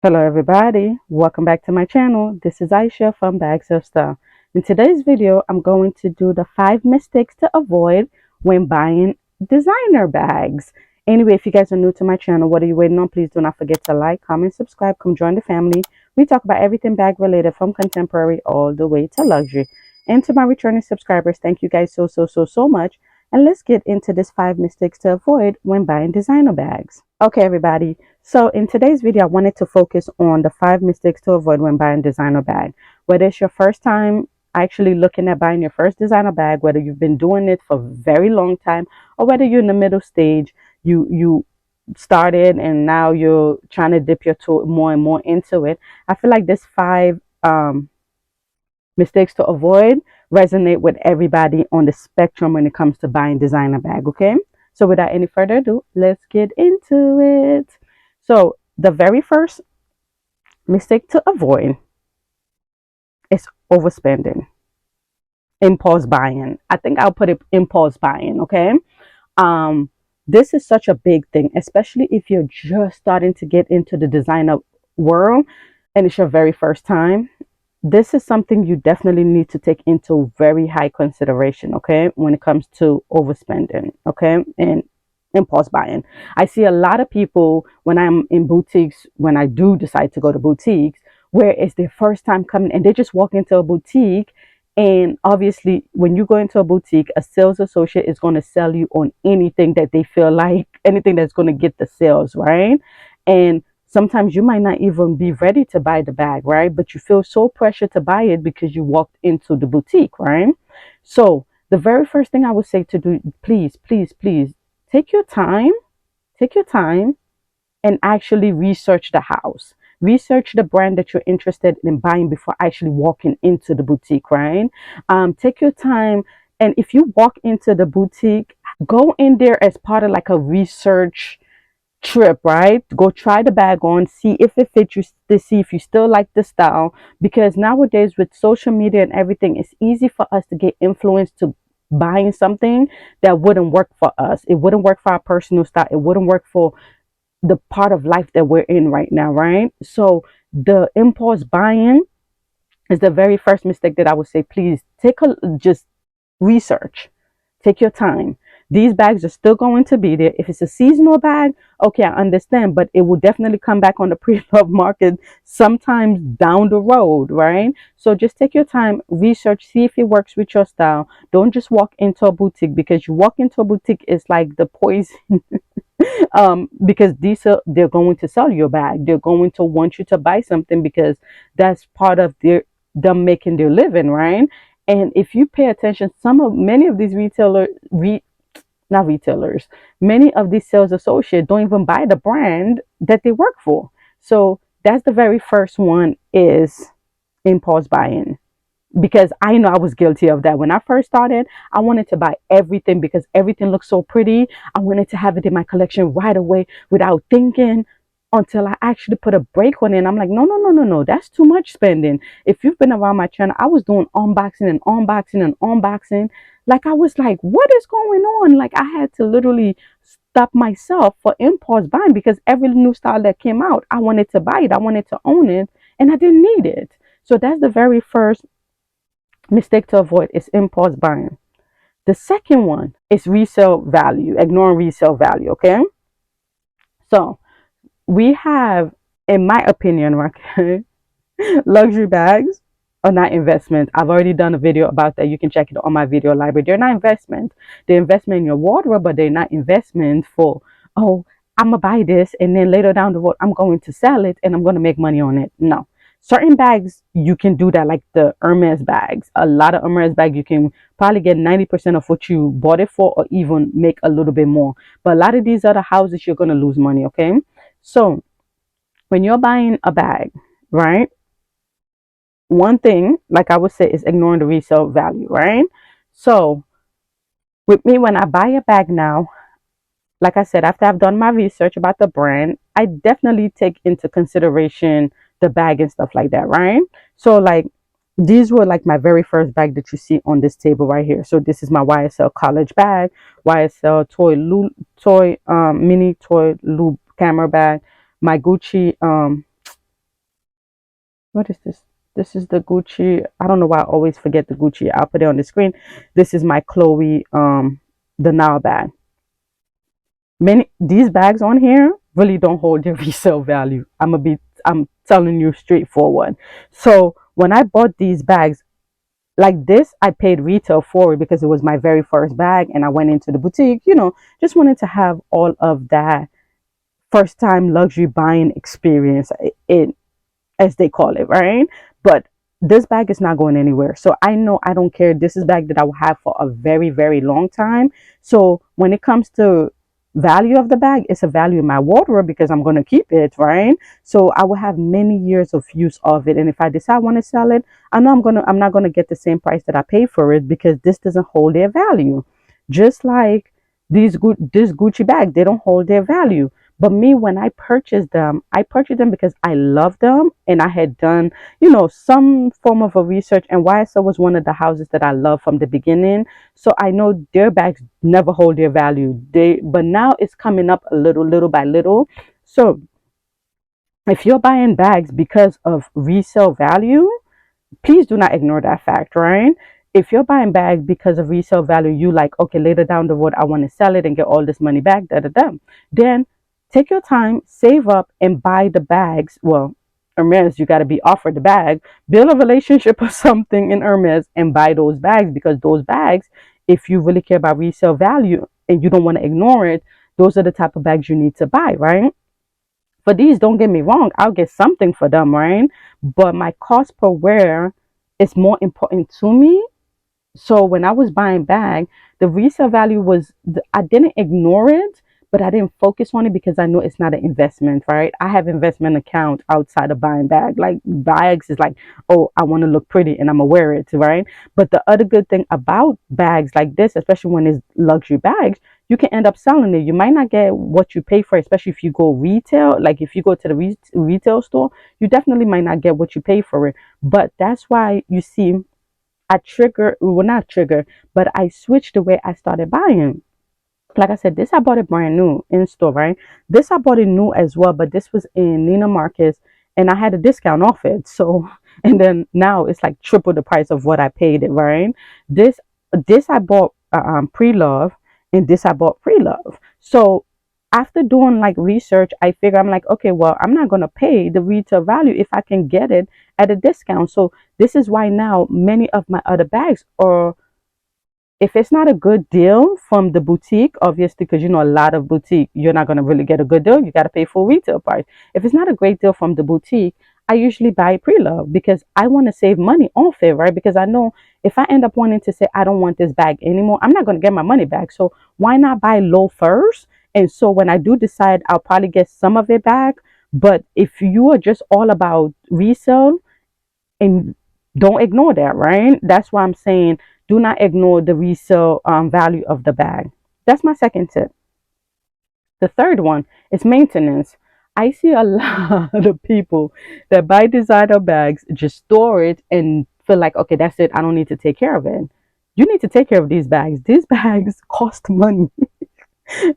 Hello everybody, welcome back to my channel. This is Aisha from Bags of Style. In today's video, I'm going to do the 5 mistakes to avoid when buying designer bags. Anyway, if you guys are new to my channel, what are you waiting on? Please do not forget to like, comment, subscribe, come join the family. We talk about everything bag related from contemporary all the way to luxury. And to my returning subscribers, thank you guys so much. And let's get into this 5 mistakes to avoid when buying designer bags. Okay, everybody. So in today's video, I wanted to focus on the 5 mistakes to avoid when buying designer bag. Whether it's your first time actually looking at buying your first designer bag, whether you've been doing it for a very long time, or whether you're in the middle stage, you started and now you're trying to dip your toe more and more into it. I feel like this 5 mistakes to avoid resonate with everybody on the spectrum when it comes to buying designer bag. Okay, so without any further ado, let's get into it. So the very first mistake to avoid is overspending, impulse buying. I think I'll put it impulse buying. Okay, um this is such a big thing, especially if you're just starting to get into the designer world and it's your very first time. This is something you definitely need to take into very high consideration, okay, when it comes to overspending, okay, and impulse buying. I see a lot of people when I'm in boutiques, when I do decide to go to boutiques, where it's their first time coming and they just walk into a boutique. And obviously, when you go into a boutique, a sales associate is going to sell you on anything that they feel like, anything that's going to get the sales, right? And sometimes you might not even be ready to buy the bag, right? But you feel so pressured to buy it because you walked into the boutique, right? So the very first thing I would say to do, please take your time, take your time and actually research the house. Research the brand that you're interested in buying before actually walking into the boutique, right? Take your time. And if you walk into the boutique, go in there as part of like a research trip, right? Go try the bag on, see if it fits you, to see if you still like the style. Because nowadays with social media and everything, it's easy for us to get influenced to buying something that wouldn't work for us. It wouldn't work for our personal style. It wouldn't work for the part of life that we're in right now, right? So the impulse buying is the very first mistake that I would say, please take a just research. Take your time. These bags are still going to be there. If it's a seasonal bag, okay, I understand, but it will definitely come back on the pre-love market sometimes down the road, right? So just take your time, research, see if it works with your style. Don't just walk into a boutique, because you walk into a boutique, it's like the poison. Because they're going to sell you a bag. They're going to want you to buy something because that's part of them making their living, right? And if you pay attention, many of these not retailers, many of these sales associates don't even buy the brand that they work for. So that's the very first one, is impulse buying. Because I know I was guilty of that. When I first started, I wanted to buy everything because everything looked so pretty. I wanted to have it in my collection right away without thinking, until I actually put a break on it. And I'm like, no, that's too much spending. If you've been around my channel, I was doing unboxing and unboxing and unboxing. Like, I was like, what is going on? Like, I had to literally stop myself for impulse buying, because every new style that came out, I wanted to buy it. I wanted to own it, and I didn't need it. So that's the very first mistake to avoid, is impulse buying. The second one is resale value, ignoring resale value. Okay. So we have, in my opinion, okay, luxury bags are not investment. I've already done a video about that. You can check it on my video library. They're not investment. They're investment in your wardrobe, but they're not investment for, oh, I'm gonna buy this and then later down the road I'm going to sell it and I'm gonna make money on it. No. Certain bags you can do that, like the Hermes bags. A lot of Hermes bags you can probably get 90% of what you bought it for, or even make a little bit more. But a lot of these other houses you're gonna lose money, okay? So when you're buying a bag, right? One thing, like I would say, is ignoring the resale value, right? So with me, when I buy a bag now, like I said, after I've done my research about the brand, I definitely take into consideration the bag and stuff like that, right? So like, these were like my very first bag that you see on this table right here. So this is my YSL college bag, YSL mini toy loop camera bag, my Gucci What is this? This is the Gucci. I don't know why I always forget the Gucci. I'll put it on the screen. This is my Chloe the Now bag. Many these bags on here really don't hold their resale value. I'm telling you straightforward. So when I bought these bags like this, I paid retail for it because it was my very first bag and I went into the boutique, just wanted to have all of that first time luxury buying experience. It as they call it, right? But this bag is not going anywhere. So I know I don't care. This is a bag that I will have for a very, very long time. So when it comes to value of the bag, it's a value in my wardrobe because I'm going to keep it, right? So I will have many years of use of it. And if I decide I want to sell it, I know I'm not going to get the same price that I paid for it because this doesn't hold their value. Just like this Gucci bag, they don't hold their value. But me, when I purchased them because I love them and I had done, some form of a research. And YSL was one of the houses that I love from the beginning. So I know their bags never hold their value. But now it's coming up a little by little. So if you're buying bags because of resale value, please do not ignore that fact, right? If you're buying bags because of resale value, you like, okay, later down the road, I want to sell it and get all this money back, da da da. Then take your time, save up, and buy the bags. Well, Hermes, you got to be offered the bag, build a relationship or something in Hermes, and buy those bags because those bags, if you really care about resale value and you don't want to ignore it, those are the type of bags you need to buy, right? For these, don't get me wrong, I'll get something for them, right? But my cost per wear is more important to me. So when I was buying bag, the resale value was, I didn't ignore it, but I didn't focus on it because I know it's not an investment, right? I have investment account outside of buying bag. Like bags is like, oh, I want to look pretty and I'm gonna wear it, right? But the other good thing about bags like this, especially when it's luxury bags, you can end up selling it. You might not get what you pay for, especially if you go retail. Like if you go to the retail store, you definitely might not get what you pay for it. But that's why you see well, not trigger, but I switched the way I started buying. Like I said, this I bought it brand new in store, right? This I bought it new as well, but this was in Nina Marcus and I had a discount off it. So, and then now it's like triple the price of what I paid it, right? This, this I bought pre-love and this I bought pre-love. So after doing like research, I figure I'm like, okay, well, I'm not going to pay the retail value if I can get it at a discount. So this is why now many of my other bags are, if it's not a good deal from the boutique, obviously, because a lot of boutique, you're not going to really get a good deal. You got to pay full retail price. If it's not a great deal from the boutique, I usually buy pre-love because I want to save money off it, right? Because I know if I end up wanting to say, I don't want this bag anymore, I'm not going to get my money back. So why not buy low first? And so when I do decide, I'll probably get some of it back. But if you are just all about resale, and don't ignore that, right? That's why I'm saying do not ignore the resale value of the bag. That's my second tip. The third one is maintenance. I see a lot of people that buy designer bags, just store it and feel like, okay, that's it. I don't need to take care of it. You need to take care of these bags. These bags cost money.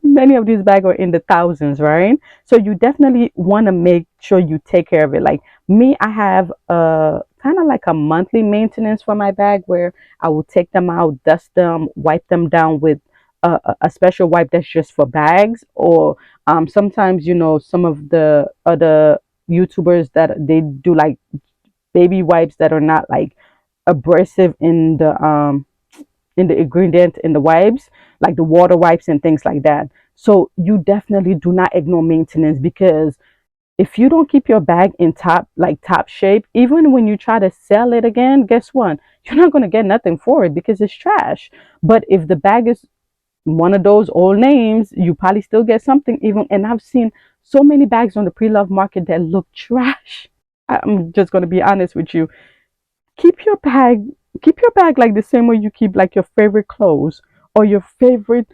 Many of these bags are in the thousands, right? So you definitely want to make sure you take care of it. Like me, I have a kind of like a monthly maintenance for my bag where I will take them out, dust them, wipe them down with a special wipe that's just for bags. Or sometimes, some of the other YouTubers that they do like baby wipes that are not like abrasive in the ingredient in the wipes, like the water wipes and things like that. So you definitely do not ignore maintenance because if you don't keep your bag in top shape, even when you try to sell it again, guess what? You're not going to get nothing for it because it's trash. But if the bag is one of those old names, you probably still get something even. And I've seen so many bags on the pre-love market that look trash. I'm just going to be honest with you. keep your bag keep your bag like the same way you keep like your favorite clothes or your favorite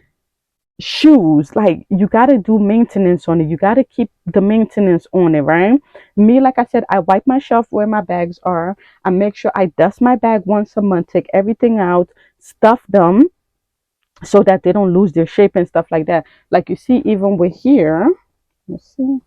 shoes. Like you got to do maintenance on it. You got to keep the maintenance on it, right? Me, like I said, I wipe my shelf where my bags are. I make sure I dust my bag once a month, take everything out, stuff them so that they don't lose their shape and stuff like that. Like you see even with here, let's see,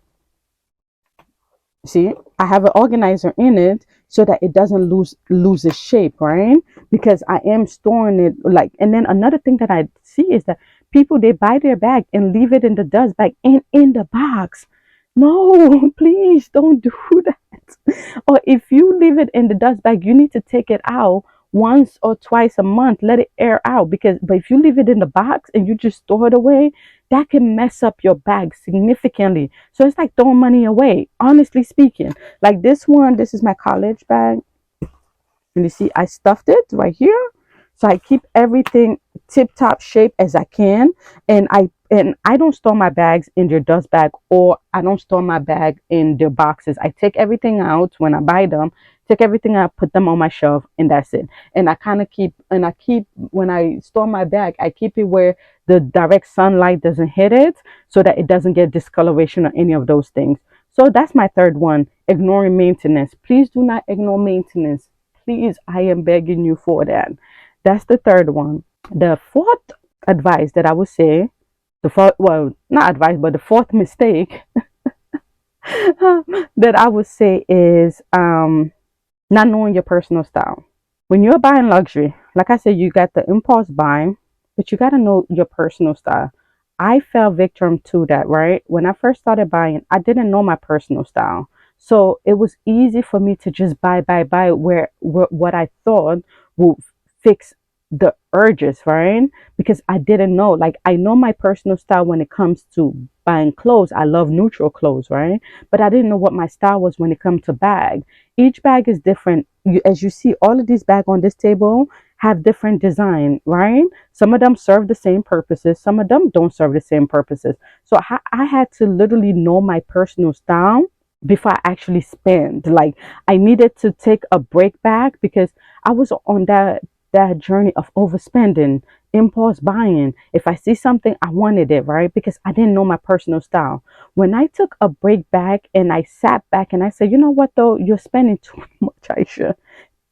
See, I have an organizer in it so that it doesn't lose its shape, right? Because I am storing it like. And then another thing that I see is that people, they buy their bag and leave it in the dust bag and in the box. No, please don't do that. Or if you leave it in the dust bag, you need to take it out once or twice a month, let it air out. Because but if you leave it in the box and you just store it away, that can mess up your bag significantly. So it's like throwing money away, honestly speaking. Like this one, this is my college bag. And you see, I stuffed it right here. So I keep everything tip top shape as I can. And I don't store my bags in their dust bag, or I don't store my bag in their boxes. I take everything out when I buy them, take everything out, put them on my shelf, and that's it. And I kind of keep when I store my bag, I keep it where the direct sunlight doesn't hit it, so that it doesn't get discoloration or any of those things. So that's my third one, ignoring maintenance. Please do not ignore maintenance. Please, I am begging you for that. That's the third one. The fourth advice that I would say, the fourth, well, not advice, but the fourth mistake that I would say is not knowing your personal style. When you're buying luxury, like I said, you got the impulse buying, but you got to know your personal style. I fell victim to that, right? When I first started buying, I didn't know my personal style. So it was easy for me to just buy where what I thought would fix the urges, right? Because I didn't know. Like, I know my personal style when it comes to buying clothes. I love neutral clothes, right? But I didn't know what my style was when it comes to bag. Each bag is different. As you see, all of these bags on this table have different design, right? Some of them serve the same purposes, some of them don't serve the same purposes. So I had to literally know my personal style before I actually spend. Like, I needed to take a break back because I was on that journey of overspending, impulse buying. If I see something, I wanted it, right? Because I didn't know my personal style. When I took a break back and I sat back and I said, you know what though, you're spending too much, Aisha.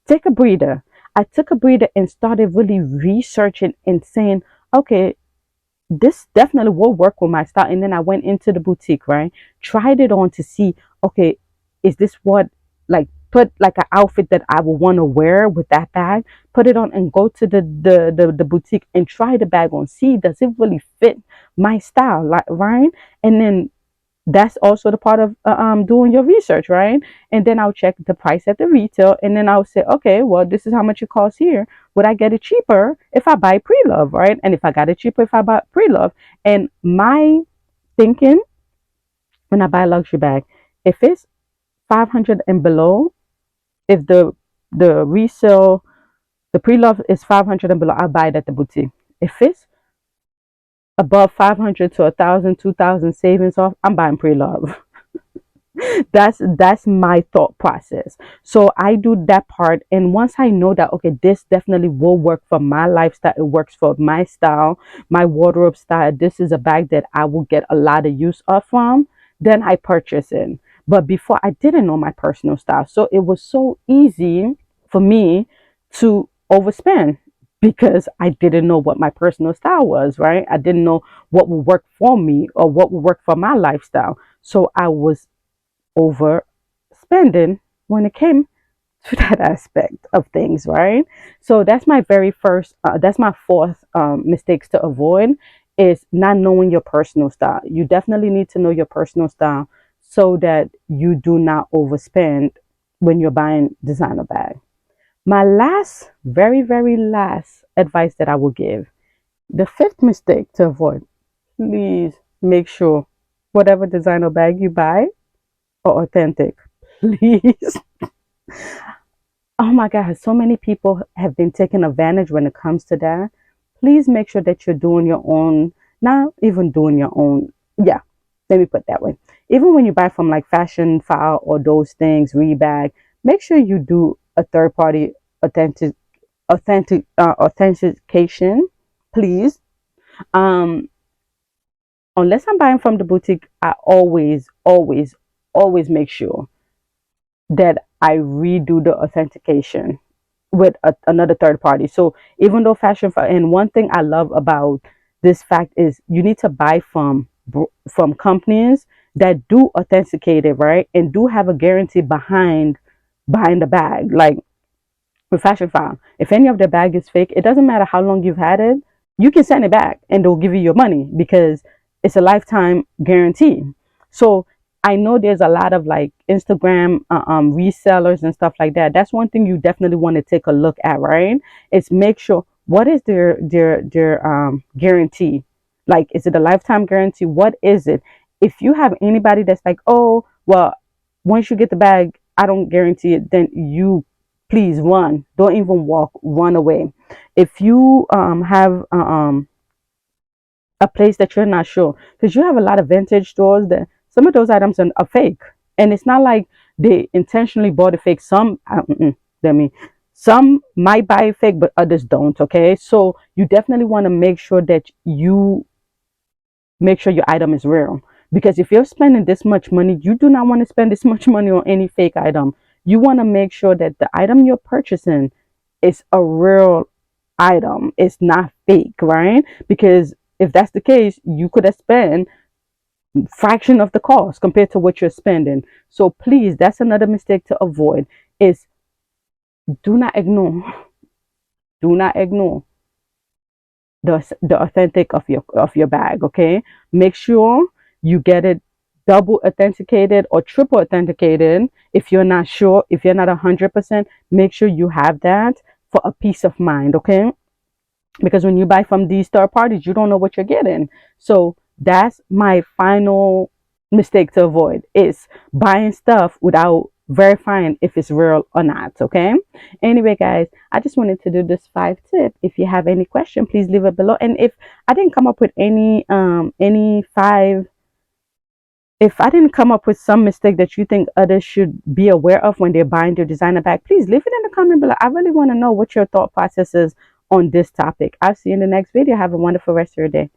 Take a breather. I took a breather and started really researching and saying, okay, this definitely will work with my style. And then I went into the boutique, right? Tried it on to see, okay, is this what, like, put like an outfit that I would want to wear with that bag, put it on and go to the boutique and try the bag on. See, does it really fit my style, like, right? And then that's also the part of doing your research, right? And then I'll check the price at the retail, and then I'll say, okay, well, this is how much it costs here. Would I get it cheaper if I buy pre-love, right? And if I got it cheaper if I buy pre-love. And my thinking when I buy a luxury bag, if it's 500 and below, if the resale, the pre-love is 500 and below, I'll buy it at the boutique. If it's above 500 to 1,000, 2,000 savings off, I'm buying pre-love. That's my thought process. So I do that part, and once I know that, okay, this definitely will work for my lifestyle, it works for my style, my wardrobe style, this is a bag that I will get a lot of use of from, then I purchase it. But before, I didn't know my personal style, so it was so easy for me to overspend because I didn't know what my personal style was, right? I didn't know what would work for me or what would work for my lifestyle. So I was overspending when it came to that aspect of things, right? So that's my very first, that's my fourth mistakes to avoid, is not knowing your personal style. You definitely need to know your personal style so that you do not overspend when you're buying designer bag. My last, very, very last advice that I will give, the fifth mistake to avoid, please make sure whatever designer bag you buy are authentic. Please. Oh my God, so many people have been taken advantage when it comes to that. Please make sure that you're doing your own, not even doing your own. Yeah, let me put it that way. Even when you buy from like Fashion File or those things, Rebag, make sure you do a third party authentic, authentication, please. Um, Unless I'm buying from the boutique, I always make sure that I redo the authentication with another third party. So even though and one thing I love about this fact is you need to buy from companies that do authenticate it, right? And do have a guarantee behind the bag. Like with Fashion File, if any of the bag is fake, it doesn't matter how long you've had it, you can send it back and they'll give you your money because it's a lifetime guarantee. So I know there's a lot of like Instagram resellers and stuff like that. That's one thing you definitely want to take a look at, right? Is make sure what is their guarantee. Like, is it a lifetime guarantee? What is it? If you have anybody that's like, oh, well, once you get the bag, I don't guarantee it, then you please run. Don't even walk, run away. If you have a place that you're not sure, because you have a lot of vintage stores that some of those items are fake, and it's not like they intentionally bought a fake. Let me. Some might buy a fake, but others don't. Okay, so you definitely want to make sure that you make sure your item is real. Because if you're spending this much money, you do not want to spend this much money on any fake item. You want to make sure that the item you're purchasing is a real item. It's not fake, right? Because if that's the case, you could have spent fraction of the cost compared to what you're spending. So please, that's another mistake to avoid is do not ignore, do not ignore the authentic of your bag. Okay, make sure you get it double authenticated or triple authenticated. If you're not sure, if you're not 100%, make sure you have that for a peace of mind. Okay, because when you buy from these third parties, you don't know what you're getting. So that's my final mistake to avoid is buying stuff without verifying if it's real or not. Okay, anyway guys, I just wanted to do this 5 tip. If you have any question, please leave it below. And if I didn't come up with any five, if I didn't come up with some mistake that you think others should be aware of when they're buying their designer bag, please leave it in the comment below. I really want to know what your thought process is on this topic. I'll see you in the next video. Have a wonderful rest of your day.